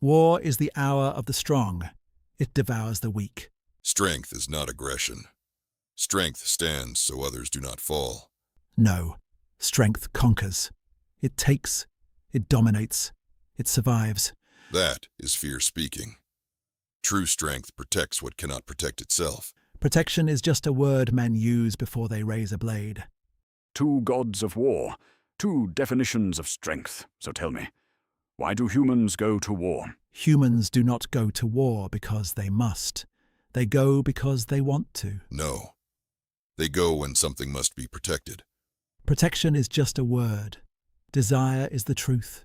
War is the hour of the strong. It devours the weak. Strength is not aggression. Strength stands so others do not fall. No, strength conquers. It takes, it dominates, it survives. That is fear speaking. True strength protects what cannot protect itself. Protection is just a word men use before they raise a blade. Two gods of war, two definitions of strength. So tell me, why do humans go to war? Humans do not go to war because they must. They go because they want to. No. They go when something must be protected. Protection is just a word. Desire is the truth.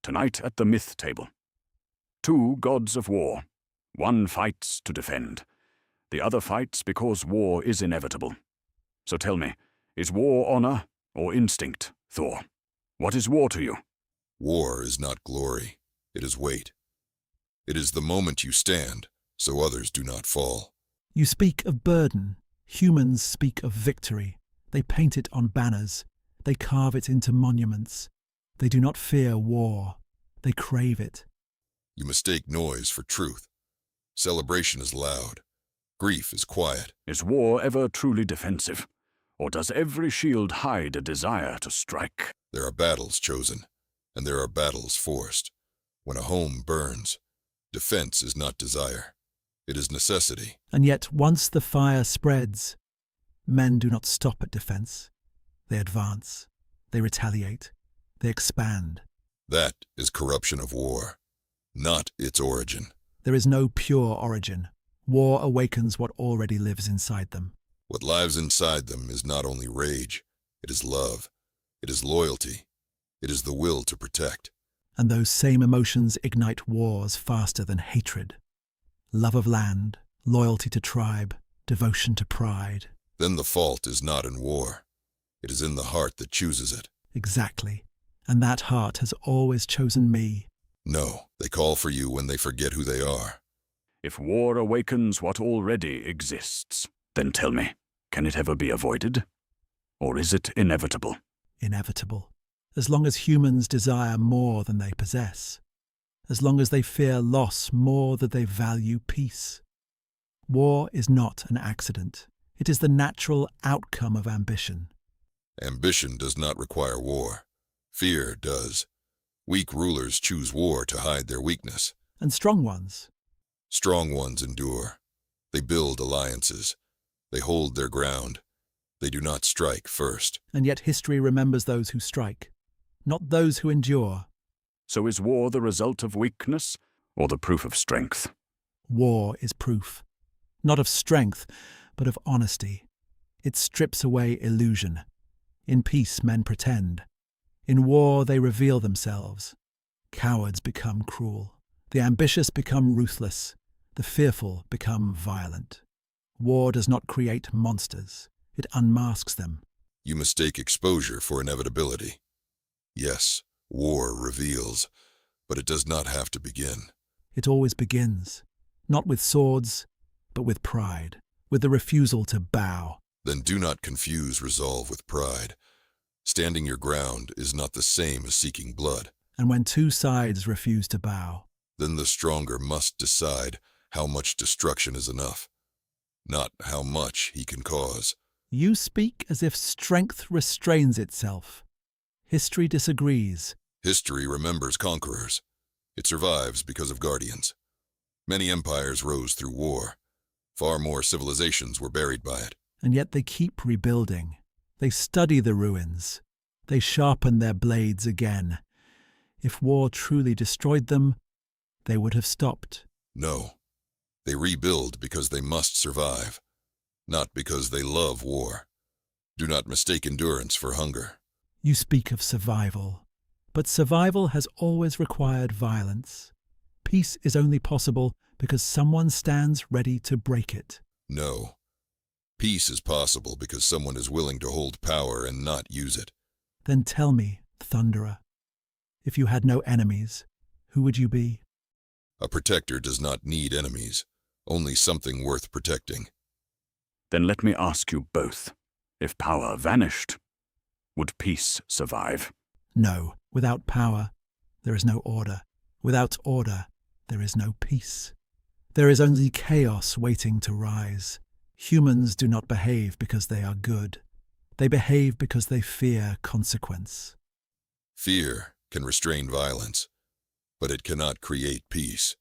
Tonight at the myth table. Two gods of war. One fights to defend. The other fights because war is inevitable. So tell me, is war honor or instinct, Thor? What is war to you? War is not glory. It is weight. It is the moment you stand, so others do not fall. You speak of burden. Humans speak of victory. They paint it on banners. They carve it into monuments. They do not fear war. They crave it. You mistake noise for truth. Celebration is loud. Grief is quiet. Is war ever truly defensive? Or does every shield hide a desire to strike? There are battles chosen, and there are battles forced. When a home burns, defense is not desire. It is necessity. And yet, once the fire spreads, men do not stop at defense. They advance. They retaliate. They expand. That is corruption of war, not its origin. There is no pure origin. War awakens what already lives inside them. What lives inside them is not only rage, it is love, it is loyalty, it is the will to protect. And those same emotions ignite wars faster than hatred. Love of land, loyalty to tribe, devotion to pride. Then the fault is not in war. It is in the heart that chooses it. Exactly. And that heart has always chosen me. No, they call for you when they forget who they are. If war awakens what already exists, then tell me, can it ever be avoided? Or is it inevitable? Inevitable. As long as humans desire more than they possess. As long as they fear loss more than they value peace. War is not an accident. It is the natural outcome of ambition. Ambition does not require war. Fear does. Weak rulers choose war to hide their weakness. And strong ones? Strong ones endure. They build alliances. They hold their ground. They do not strike first. And yet history remembers those who strike, not those who endure. So is war the result of weakness or the proof of strength? War is proof, not of strength, but of honesty. It strips away illusion. In peace men pretend. In war they reveal themselves. Cowards become cruel. The ambitious become ruthless. The fearful become violent. War does not create monsters. It unmasks them. You mistake exposure for inevitability. Yes, war reveals, but it does not have to begin. It always begins, not with swords, but with pride, with the refusal to bow. Then do not confuse resolve with pride. Standing your ground is not the same as seeking blood. And when two sides refuse to bow, then the stronger must decide how much destruction is enough, not how much he can cause. You speak as if strength restrains itself. History disagrees. History remembers conquerors. It survives because of guardians. Many empires rose through war. Far more civilizations were buried by it. And yet they keep rebuilding. They study the ruins. They sharpen their blades again. If war truly destroyed them, they would have stopped. No. They rebuild because they must survive, not because they love war. Do not mistake endurance for hunger. You speak of survival, but survival has always required violence. Peace is only possible because someone stands ready to break it. No. Peace is possible because someone is willing to hold power and not use it. Then tell me, Thunderer, if you had no enemies, who would you be? A protector does not need enemies, only something worth protecting. Then let me ask you both, if power vanished, would peace survive? No, without power, there is no order. Without order, there is no peace. There is only chaos waiting to rise. Humans do not behave because they are good. They behave because they fear consequence. Fear can restrain violence, but it cannot create peace.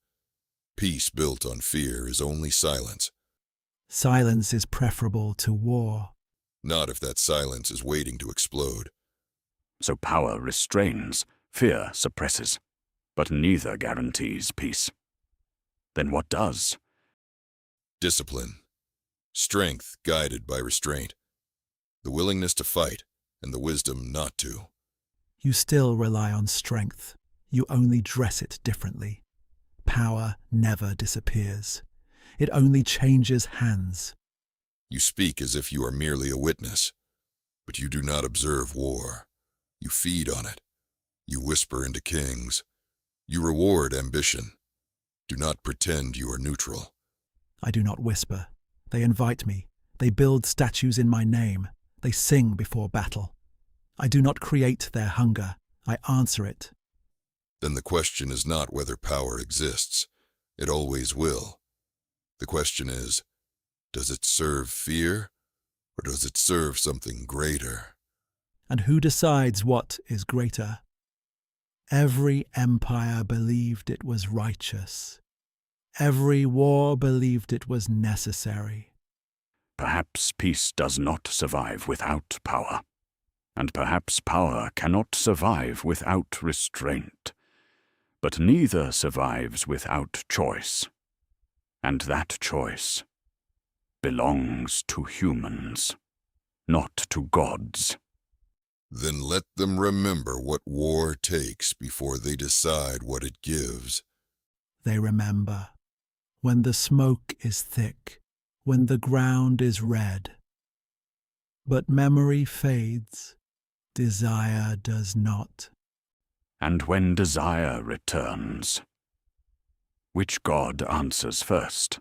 Peace built on fear is only silence. Silence is preferable to war. Not if that silence is waiting to explode. So power restrains, fear suppresses, but neither guarantees peace. Then what does? Discipline. Strength guided by restraint. The willingness to fight and the wisdom not to. You still rely on strength. You only dress it differently. Power never disappears. It only changes hands. You speak as if you are merely a witness, but you do not observe war. You feed on it. You whisper into kings. You reward ambition. Do not pretend you are neutral. I do not whisper. They invite me. They build statues in my name. They sing before battle. I do not create their hunger. I answer it. Then the question is not whether power exists. It always will. The question is, does it serve fear, or does it serve something greater? And who decides what is greater? Every empire believed it was righteous. Every war believed it was necessary. Perhaps peace does not survive without power, and perhaps power cannot survive without restraint. But neither survives without choice, and that choice belongs to humans, not to gods. Then let them remember what war takes before they decide what it gives. They remember. When the smoke is thick, when the ground is red. But memory fades, desire does not. And when desire returns, which god answers first?